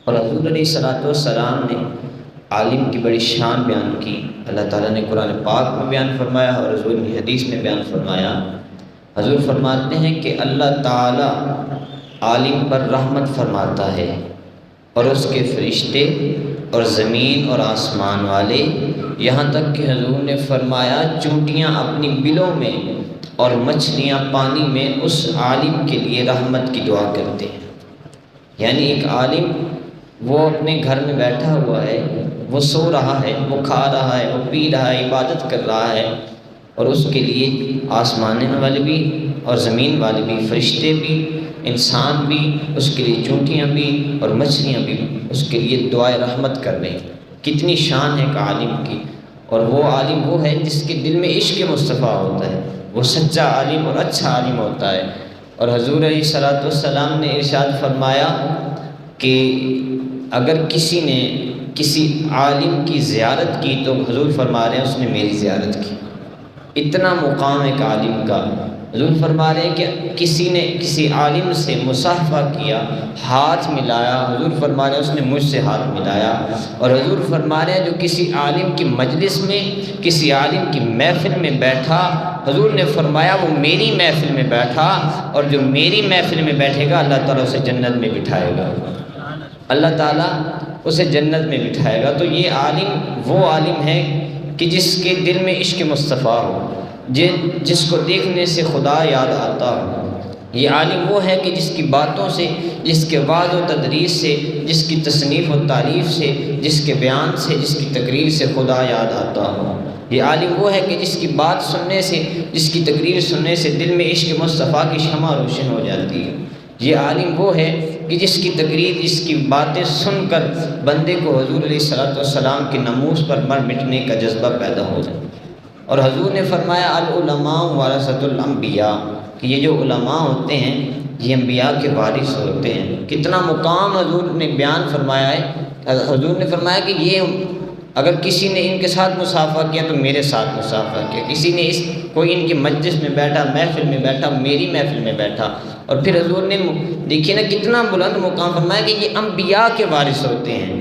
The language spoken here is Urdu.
اور حضور علیہ الصلوۃ والسلام نے عالم کی بڑی شان بیان کی۔ اللہ تعالیٰ نے قرآن پاک میں بیان فرمایا اور حضور نے حدیث میں بیان فرمایا۔ حضور فرماتے ہیں کہ اللہ تعالیٰ عالم پر رحمت فرماتا ہے، اور اس کے فرشتے اور زمین اور آسمان والے، یہاں تک کہ حضور نے فرمایا چونٹیاں اپنی بلوں میں اور مچھلیاں پانی میں اس عالم کے لیے رحمت کی دعا کرتے ہیں۔ یعنی ایک عالم وہ اپنے گھر میں بیٹھا ہوا ہے، وہ سو رہا ہے، وہ کھا رہا ہے، وہ پی رہا ہے، عبادت کر رہا ہے، اور اس کے لیے آسمان والے بھی اور زمین والے بھی، فرشتے بھی، انسان بھی، اس کے لیے چونٹیاں بھی اور مچھلیاں بھی اس کے لیے دعائے رحمت کر رہے ہیں۔ کتنی شان ہے ایک عالم کی، اور وہ عالم وہ ہے جس کے دل میں عشق مصطفیٰ ہوتا ہے، وہ سچا عالم اور اچھا عالم ہوتا ہے۔ اور حضور علیہ الصلوۃ والسلام نے ارشاد فرمایا کہ اگر کسی نے کسی عالم کی زیارت کی تو حضور فرما رہے ہیں اس نے میری زیارت کی۔ اتنا مقام ایک عالم کا۔ حضور فرما رہے ہیں کہ کسی نے کسی عالم سے مصافحہ کیا، ہاتھ ملایا، حضور فرما رہے ہیں اس نے مجھ سے ہاتھ ملایا۔ اور حضور فرما رہے ہیں جو کسی عالم کی مجلس میں، کسی عالم کی محفل میں بیٹھا، حضور نے فرمایا وہ میری محفل میں بیٹھا، اور جو میری محفل میں بیٹھے گا اللہ تعالیٰ اسے جنت میں بٹھائے گا، اللہ تعالیٰ اسے جنت میں بٹھائے گا۔ تو یہ عالم وہ عالم ہے کہ جس کے دل میں عشق مصطفیٰ ہو، جس کو دیکھنے سے خدا یاد آتا ہو۔ یہ عالم وہ ہے کہ جس کی باتوں سے، جس کے وعظ و تدریس سے، جس کی تصنیف و تعریف سے، جس کے بیان سے، جس کی تقریر سے خدا یاد آتا ہو۔ یہ عالم وہ ہے کہ جس کی بات سننے سے، جس کی تقریر سننے سے دل میں عشق مصطفیٰ کی شمع روشن ہو جاتی ہے۔ یہ عالم وہ ہے کہ جس کی تقریر، جس کی باتیں سن کر بندے کو حضور علیہ الصلوۃ والسلام کے ناموس پر مر مٹنے کا جذبہ پیدا ہو جائے۔ اور حضور نے فرمایا العلماء ورثۃ الانبیاء، کہ یہ جو علماء ہوتے ہیں یہ انبیاء کے وارث ہوتے ہیں۔ کتنا مقام حضور نے بیان فرمایا ہے۔ حضور نے فرمایا کہ یہ اگر کسی نے ان کے ساتھ مصافحہ کیا تو میرے ساتھ مصافحہ کیا، کسی نے کوئی ان کی مجلس میں بیٹھا، محفل میں بیٹھا، میری محفل میں بیٹھا۔ اور پھر حضور نے دیکھیے نا کتنا بلند مقام فرمایا کہ یہ انبیاء کے وارث ہوتے ہیں۔